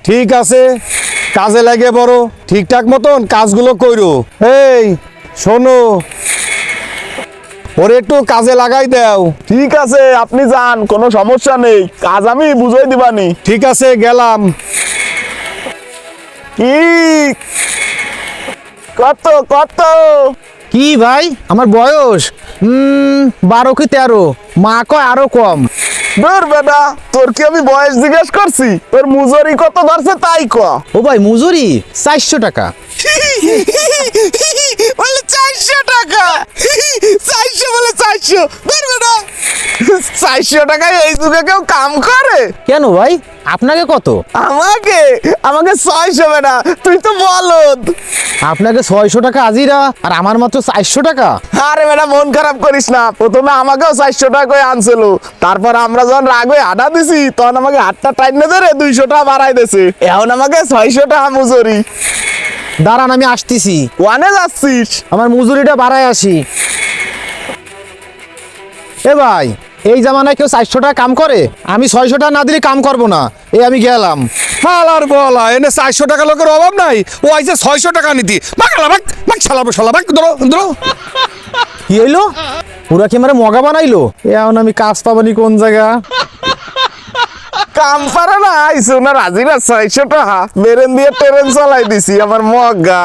ঠিক আছে, কাজে লাগে বড়, ঠিকঠাক মতন কাজগুলো কইরো। এই শোনো, ওরে একটু কাজে লাগাই দাও। ঠিক আছে, আপনি যান, কোনো সমস্যা নেই, কাজ আমি বুঝাই দিবানি। ঠিক আছে, গেলাম। কি কত কত? কি ভাই, আমার বয়স 12 কি 13, মা কয় আরো কম। ধর বেটা, তোর কি আমি বয়স জিজ্ঞেস করছি? তোর মজুরি কত ধরছে তাই ক। ও ভাই, মজুরি 400 টাকা। বলে 400 টাকা? 400 বলে 400? ধর বেটা, 400 টাকায় এই যুগে কেউ কাম করে? কেন ভাই, আপনাকে কত? আমাকে আমাকে 600 বেটা, তুই তো বলদ। আপনাকে 600 টাকা আজিরা, আর আমার মাত্র 400 টাকা। আরে বেটা, মন খারাপ করিস না, প্রথমে আমাকেও 400 টাকা করে আনছিল, তারপর আমরা যখন রাগ হয়ে আডা দিছি তখন আমাকে হাতটা টাইনে ধরে 200 টাকা বাড়াই দিছে, এখন আমাকে 600 টাকা মজুরি। দাঁড়ান, আমি আসতেছি, ওয়ানে যাচ্ছিস? আমার মজুরিটা বাড়ায় আসি। এ ভাই, এই জামানায় কেউ 400 টাকা কাম করে? আমি 600 টাকা না দিলে কাম করবো না, এই আমি গেলাম। আর বলা, এনে 400 টাকা লোকের অভাব নাই, ও আইছে 600 টাকা নিতি। বাকালা বাক বাক শালাবো শালা বাক, ধরো ধরো। কি হইলো? ওরা কি আমার মগা বানাইলো? এখন আমি কাজ পাবানি কোন জায়গা? কাম পারে না, আইসো না রাজি না, 600 টাকা বেরেন দিয়ে ট্রেন চালাই দিছি আমার মগা।